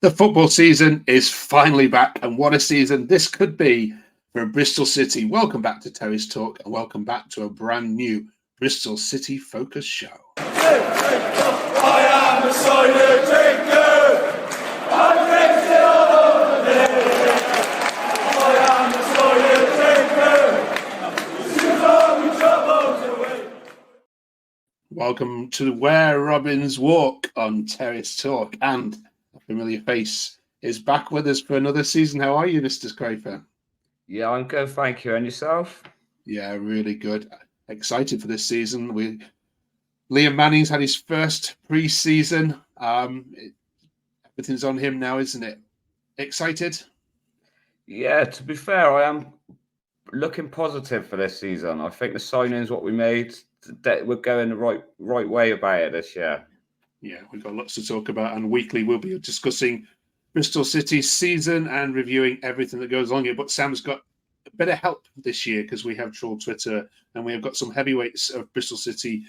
The football season is finally back, and what a season this could be for Bristol City. Welcome back to Terry's Talk, and welcome back to a brand new Bristol City Focus show. I am a silent drinker. I'm drinking all over this. I am a silent drinker. You know we troubles away. Welcome to Where Robins Walk on Terry's Talk, and a familiar face is back with us for another season. How are you, Mr. Scraper? Yeah, I'm good, thank you. And yourself? Yeah, really good. Excited for this season. Liam Manning's had his first pre-season. Everything's on him now, isn't it? Excited? Yeah, to be fair, I am looking positive for this season. I think the signings, what we made, we're going the right way about it this year. Yeah, we've got lots to talk about, and weekly we'll be discussing Bristol City's season and reviewing everything that goes on here. But Sam's got a bit of help this year because we have trolled Twitter, and we have got some heavyweights of Bristol City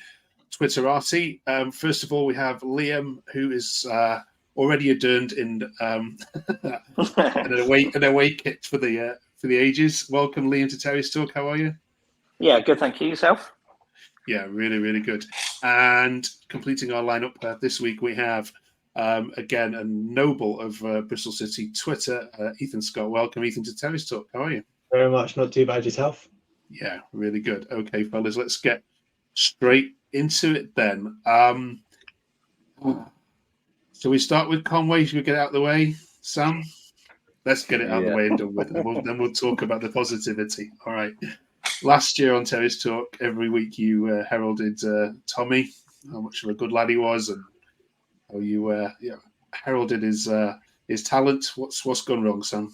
Twitterati. First of all, we have Liam, who is already adorned in an away kit for the ages. Welcome, Liam, to Terry's Talk. How are you? Yeah, good. Thank you. Yourself? Yeah, really, really good. And completing our lineup this week, we have again a noble of Bristol City Twitter, Ethan Scott. Welcome, Ethan, to Terry's Talk. How are you? Very much. Not too bad. Yourself? Yeah, really good. Okay, fellas, let's get straight into it then. So we start with Conway. Should we get it out of the way, Sam? Let's get it out of the way and done with it. Then we'll talk about the positivity. All right. Last year on Terry's Talk, every week you heralded Tommy, how much of a good lad he was, and how you heralded his talent. What's gone wrong, Sam?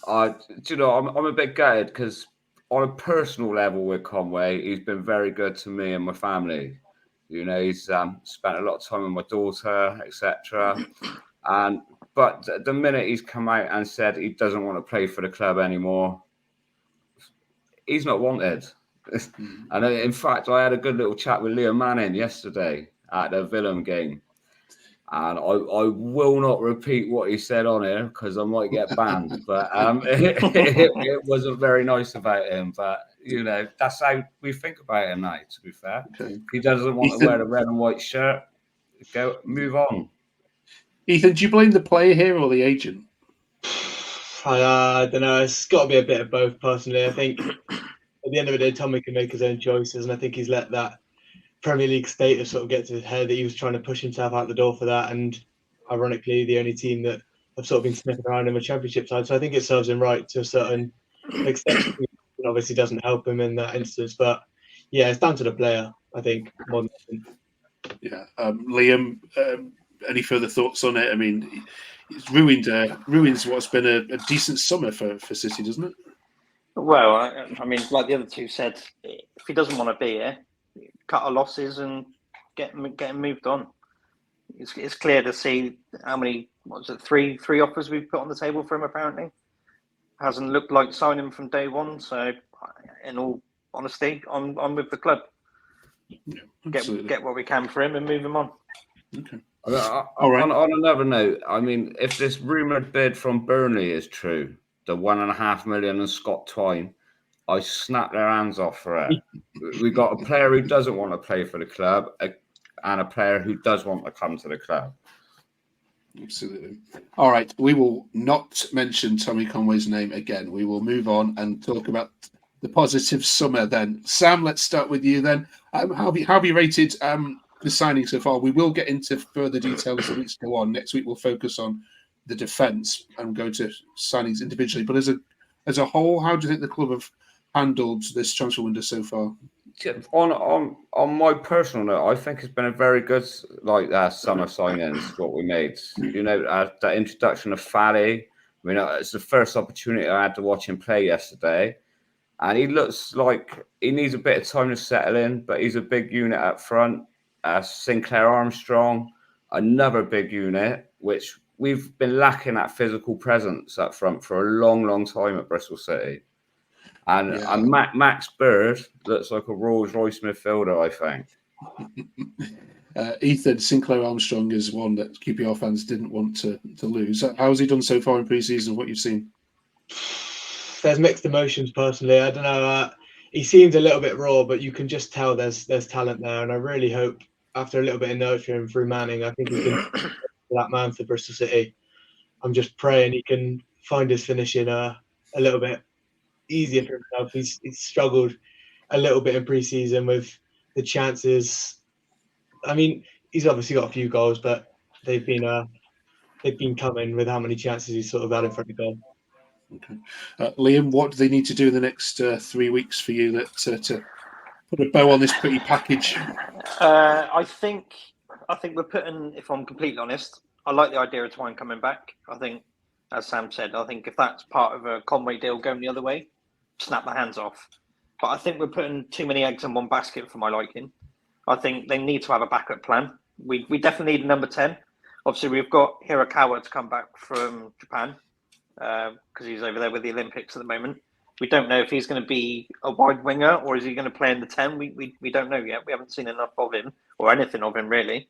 Do you know, I'm a bit gutted because on a personal level with Conway, he's been very good to me and my family. You know, he's spent a lot of time with my daughter, etc. But the minute he's come out and said he doesn't want to play for the club anymore, he's not wanted. And in fact, I had a good little chat with Liam Manning yesterday at the Villum game. And I will not repeat what he said on here because I might get banned. But it wasn't very nice about him. But, you know, that's how we think about him now, to be fair. Okay. He doesn't want to wear the red and white shirt. Move on. Ethan, do you blame the player here or the agent? I don't know. It's got to be a bit of both, personally. I think at the end of the day, Tommy can make his own choices. And I think he's let that Premier League status sort of get to his head that he was trying to push himself out the door for that. And ironically, the only team that have sort of been sniffing around him a championship side. So I think it serves him right to a certain extent. It obviously doesn't help him in that instance. But yeah, it's down to the player, I think, more than anything. Yeah. Liam, any further thoughts on it? I mean, it's ruins what's been a decent summer for City, doesn't it? Well, I mean, like the other two said, if he doesn't want to be here, cut our losses and get him moved on. It's clear to see how many, three offers we've put on the table for him, apparently. Hasn't looked like signing from day one, so in all honesty, I'm with the club. Yeah, get what we can for him and move him on. Okay. All right. On another note, I mean, if this rumoured bid from Burnley is true, the $1.5 million and Scott Twine, I snap their hands off for it. We got a player who doesn't want to play for the club and a player who does want to come to the club. Absolutely. All right. We will not mention Tommy Conway's name again. We will move on and talk about the positive summer then. Sam, let's start with you then. How have you rated the signing so far? We will get into further detail as the weeks go on. Next week we'll focus on the defence and go to signings individually. But as a whole, how do you think the club have handled this transfer window so far? On my personal note, I think it's been a very good summer signings, what we made. You know, the introduction of Fally. I mean, it's the first opportunity I had to watch him play yesterday. And he looks like he needs a bit of time to settle in, but he's a big unit up front. Sinclair Armstrong, another big unit, which we've been lacking that physical presence up front for a long, long time at Bristol City. And Max Bird looks like a Rolls-Royce midfielder, I think. Ethan, Sinclair Armstrong is one that QPR fans didn't want to lose. How's he done so far in pre-season? What you've seen? There's mixed emotions personally. I don't know. He seems a little bit raw, but you can just tell there's talent there, and I really hope after a little bit of nurturing through Manning, I think he can be that man for Bristol City. I'm just praying he can find his finishing a little bit easier for himself. He's struggled a little bit in pre-season with the chances. I mean, he's obviously got a few goals, but they've been coming with how many chances he's sort of had in front of goal. Okay. Liam, what do they need to do in the next 3 weeks for you to put a bow on this pretty package? I think we're putting, if I'm completely honest, I like the idea of Twine coming back. I think, as Sam said, I think if that's part of a Conway deal going the other way, snap my hands off. But I think we're putting too many eggs in one basket for my liking. I think they need to have a backup plan. We definitely need a number 10. Obviously, we've got Hirakawa to come back from Japan because he's over there with the Olympics at the moment. We don't know if he's going to be a wide winger or is he going to play in the 10. We don't know yet. We haven't seen enough of him or anything of him really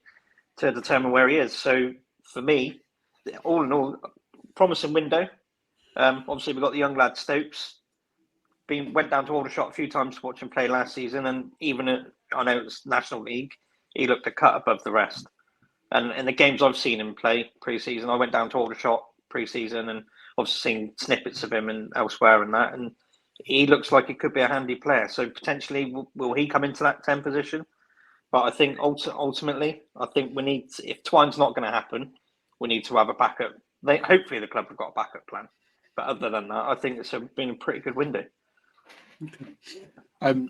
to determine where he is. So for me, all in all, promising window. Obviously, we've got the young lad Stokes. Went down to Aldershot a few times to watch him play last season, and even I know it's National League, he looked a cut above the rest. And in the games I've seen him play pre-season, I went down to Aldershot pre-season and obviously seen snippets of him and elsewhere and that, and he looks like he could be a handy player. So potentially, will he come into that 10 position? But I think ultimately, I think we need to, if Twine's not going to happen, we need to have a backup. Hopefully the club have got a backup plan. But other than that, I think it's been a pretty good window. Okay.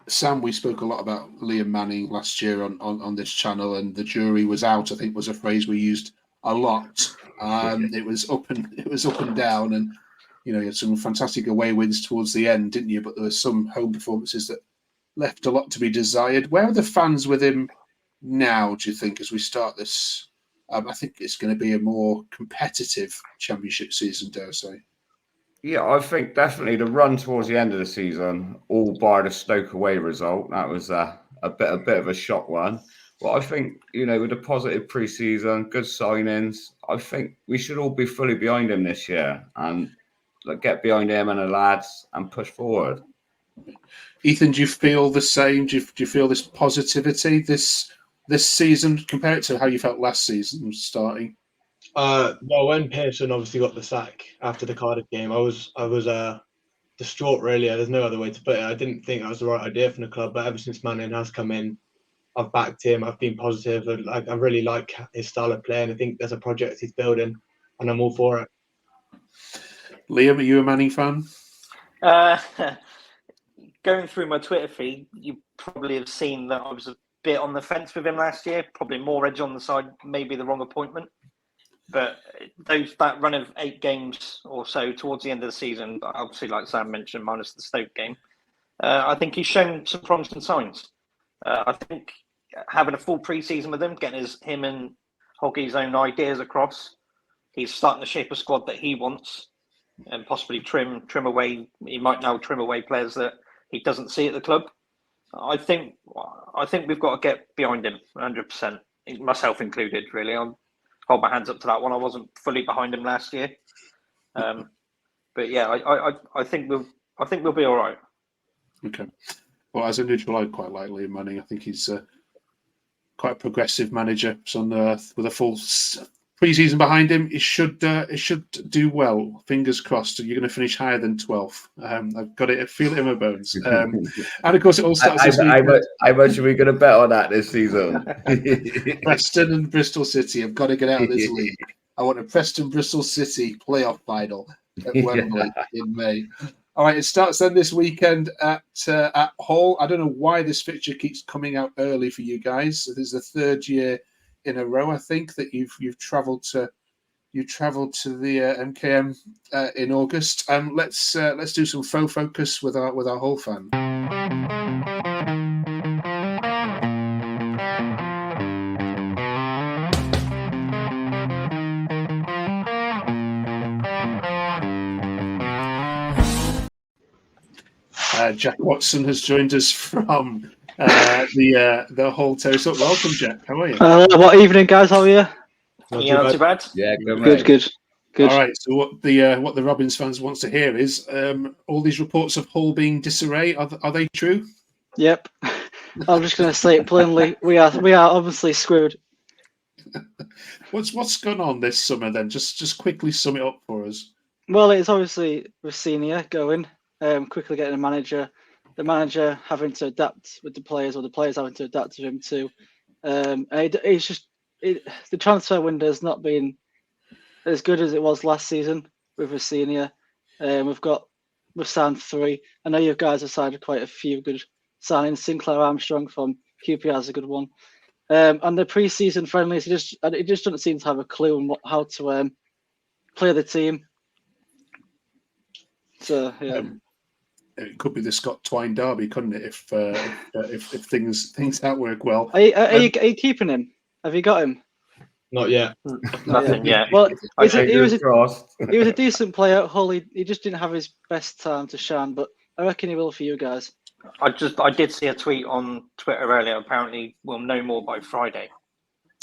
Sam, we spoke a lot about Liam Manning last year on this channel, and the jury was out, I think was a phrase we used a lot. It was up and down, and you had some fantastic away wins towards the end, didn't you? But there were some home performances that left a lot to be desired. Where are the fans with him now, do you think, as we start this? I think it's going to be a more competitive championship season, dare I say. Yeah, I think definitely the run towards the end of the season, all bar the Stoke away result, that was a bit of a shock one. But I think, with a positive pre-season, good signings, I think we should all be fully behind him this year and get behind him and the lads and push forward. Ethan, do you feel the same? Do you feel this positivity this season? Compare it to how you felt last season starting. Well, when Pearson obviously got the sack after the Cardiff game, I was distraught. Really, there's no other way to put it. I didn't think that was the right idea from the club. But ever since Manning has come in, I've backed him. I've been positive. I really like his style of play, and I think there's a project he's building, and I'm all for it. Liam, are you a Manning fan? Going through my Twitter feed, you probably have seen that I was a bit on the fence with him last year. Probably more edge on the side, maybe the wrong appointment. But that run of 8 games or so towards the end of the season, obviously, like Sam mentioned, minus the Stoke game, I think he's shown some promising signs. I think having a full pre-season with him, getting him and Hoggy's own ideas across, he's starting to shape a squad that he wants and possibly trim away. He might now trim away players that he doesn't see at the club. I think we've got to get behind him 100%, myself included, really. I'll hold my hands up to that one. I wasn't fully behind him last year, but yeah, I think we'll be all right. Okay. Well, as a neutral, I quite like Liam Manning. I think he's quite a progressive manager. So with a full pre-season behind him, it should do well. Fingers crossed. You're going to finish higher than 12th. I've got it. I feel it in my bones. And of course, it all starts this weekend. How much are we going to bet on that this season? Preston and Bristol City. I've got to get out of this league. I want a Preston Bristol City playoff final at Wembley in May. All right, it starts then this weekend at Hull. I don't know why this fixture keeps coming out early for you guys. This is the third year in a row, I think, that you've travelled to the MKM in August. Let's do some faux focus with our Hull fan. Jack Watson has joined us from the whole toast up. Welcome, Jack. How are you? What evening, guys? How are you? Not too bad. Yeah, good, Good, mate. good. All right. So what the Robins fans wants to hear is all these reports of Hull being disarray. Are they true? Yep. I'm just going to say it plainly. We are obviously screwed. What's gone on this summer then? Just quickly sum it up for us. Well, it's obviously with senior going, quickly getting a manager, the manager having to adapt with the players, or the players having to adapt to him too. It's just the transfer window has not been as good as it was last season with a senior. We've signed 3. I know you guys have signed quite a few good signings. Sinclair Armstrong from QPR is a good one. And the pre-season friendlies, it just doesn't seem to have a clue on how to play the team. So yeah, it could be the Scott Twine derby, couldn't it? If things don't work well. Are you keeping him? Have you got him? Not yet. Nothing yet. Well, he was crossed. a decent player at Hull. He just didn't have his best time to shine, but I reckon he will for you guys. I did see a tweet on Twitter earlier. Apparently, we'll know more by Friday.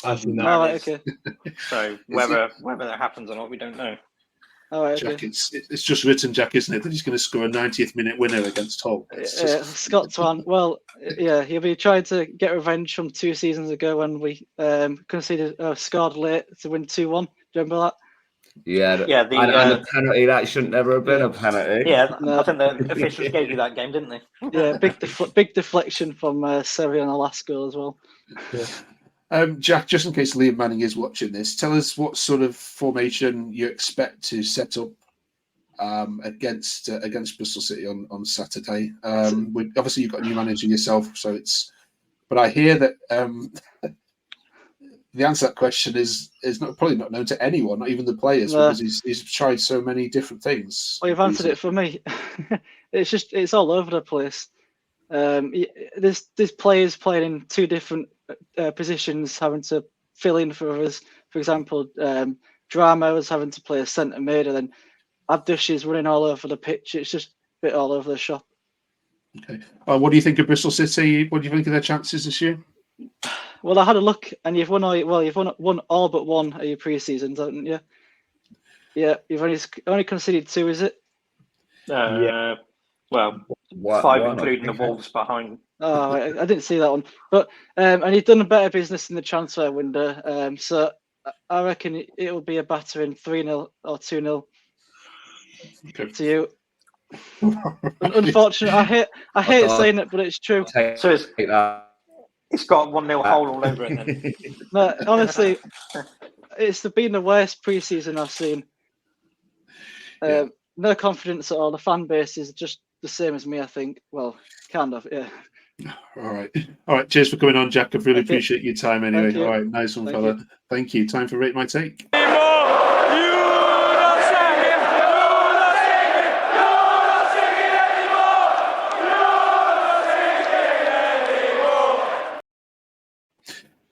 I've seen that. All right, okay. So whether that happens or not, we don't know. All right, Jack, okay. it's just written, Jack, isn't it, that he's going to score a 90th minute winner against Hull? Scott Twan. Well, yeah, he'll be trying to get revenge from 2 seasons ago when we scored late to win 2-1. Do you remember that? Yeah, Yeah, and the penalty, that shouldn't never have been a penalty. Yeah, No. I think the officials gave you that game, didn't they? Yeah, big deflection from Seri on the last goal as well. Yeah. Jack, just in case Liam Manning is watching this, tell us what sort of formation you expect to set up against Bristol City on Saturday. Obviously, you've got a new manager yourself, so it's. But I hear that the answer to that question is probably not known to anyone, not even the players, because he's tried so many different things. Well, you've answered it for me. It's all over the place. There's players playing in 2 different positions, having to fill in for others. For example, Drama was having to play a centre mid, and then Abdush is running all over the pitch. It's just a bit all over the shop. Okay. What do you think of Bristol City? What do you think of their chances this year? Well, I had a look, and you've won all but 1 of your pre-seasons, haven't you? Yeah, you've only conceded 2, is it? Yeah. Well, 5 including the Wolves behind. Oh, I didn't see that one. But and you've done a better business in the transfer window. So I reckon it will be a battering 3-0 or 2-0 to you. Unfortunately, I hate saying it, but it's true. So it's got a 1-0 hole all over it then. No, honestly, it's been the worst pre-season I've seen. No confidence at all. The fan base is just the same as me, I think. Well, kind of, yeah. All right. Cheers for coming on, Jack. I really appreciate your time anyway. Thank you. All right, nice one, fella. Thank you. Time for Rate My Take.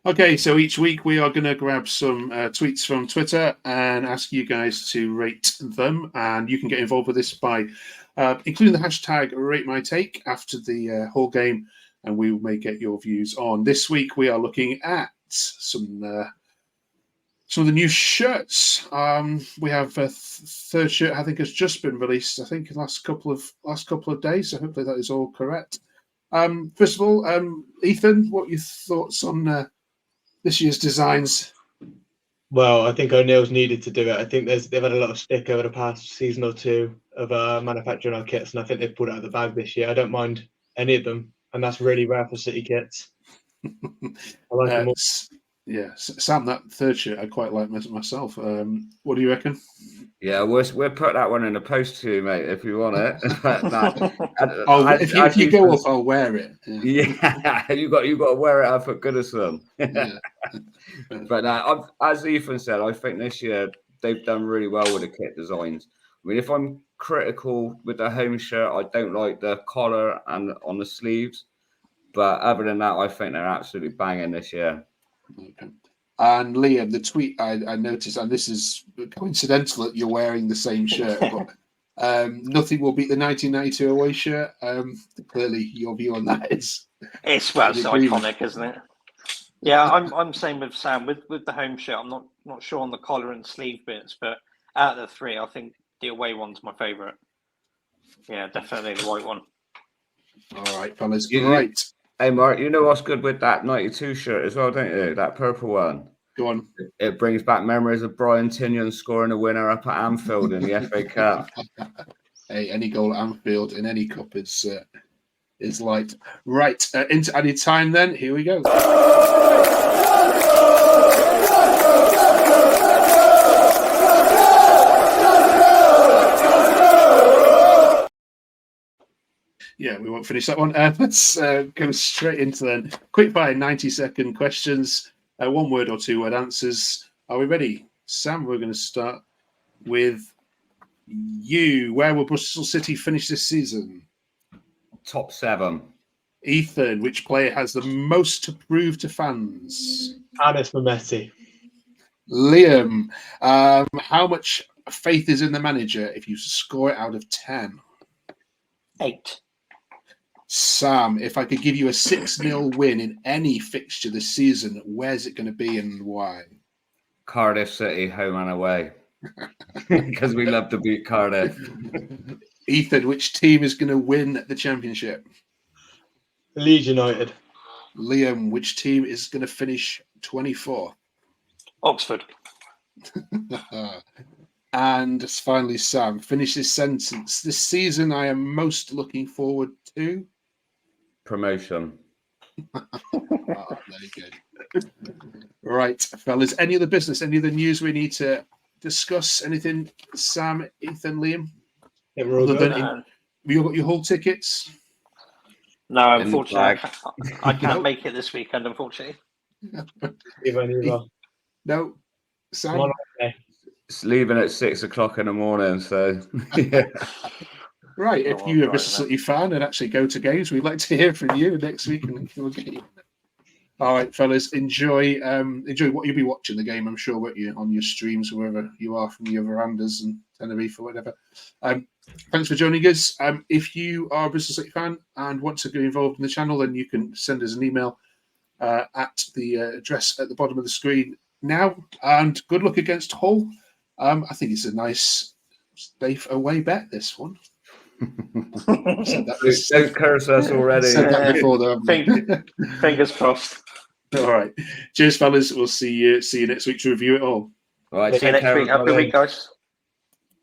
Okay, so each week we are going to grab some tweets from Twitter and ask you guys to rate them. And you can get involved with this by including the hashtag RateMyTake after the whole game, and we may get your views on. This week we are looking at some of the new shirts. We have a third shirt, I think, has just been released. I think the last couple of days. So hopefully that is all correct. First of all, Ethan, what are your thoughts on this year's designs? Well, I think O'Neill's needed to do it. I think they've had a lot of stick over the past season or 2 of manufacturing our kits, and I think they've pulled it out of the bag this year. I don't mind any of them, and that's really rare for City kits. I like them all. Yeah, Sam, that third shirt I quite like myself. What do you reckon? Yeah, we'll put that one in the post to you, mate, if you want it. If you go up, I'll wear it. Yeah, you got to wear it up for Goodison. Yeah. But as Ethan said, I think this year they've done really well with the kit designs. I mean, if I'm critical with the home shirt, I don't like the collar and on the sleeves. But other than that, I think they're absolutely banging this year. Okay. And Liam, the tweet I noticed, and this is coincidental that you're wearing the same shirt, but Nothing will beat the 1992 away shirt. Clearly, your view on that is It's iconic, isn't it? Yeah, I'm same with Sam with the home shirt. I'm not sure on the collar and sleeve bits, but out of the three, I think the away one's my favourite. Yeah, definitely the white one. All right, fellas. You- Right. Hey, Mark, you know what's good with that 92 shirt as well, don't you? That purple one. Go on. It brings back memories of Brian Tinnion scoring a winner up at Anfield in the FA Cup. Hey, any goal at Anfield in any cup is light. Right, into added time then. Here we go. Yeah, we won't finish that one. Let's go straight into then. Quick fire 90-second questions. 1 word or 2 word answers. Are we ready? Sam, we're going to start with you. Where will Bristol City finish this season? Top 7. Ethan, which player has the most to prove to fans? Anis Mametti. Liam, how much faith is in the manager if you score it out of 10? 8. Sam, if I could give you a 6-0 win in any fixture this season, where's it going to be and why? Cardiff City, home and away. Because we love to beat Cardiff. Ethan, which team is going to win the championship? Leeds United. Liam, which team is going to finish 24th? Oxford. And finally, Sam, finish this sentence. This season I am most looking forward to. Promotion. Oh, very good. Right, fellas. Any other business? Any other news we need to discuss? Anything, Sam, Ethan, Liam? Yeah, we're all Other good. than you got your Hull tickets? No, In the unfortunately, flag. I can't make it this weekend. Unfortunately, Either. No, Sam. I'm on holiday. It's leaving at 6 o'clock in the morning, so yeah. Right, if Oh, you're a right, Bristol City fan and actually go to games, we'd like to hear from you next week and we'll get you. All right, fellas, enjoy what you'll be watching the game, I'm sure, won't you, on your streams, wherever you are from your verandas and Tenerife or whatever. Thanks for joining us. If you are a Bristol City fan and want to get involved in the channel, then you can send us an email at the address at the bottom of the screen now. And good luck against Hull. I think it's a nice, safe away bet, this one. Don't curse us already. Said that before, though. fingers crossed. All right. Cheers, fellas. We'll see you next week to review it all. Right, See you take next care, week. Have a good everybody. week, guys.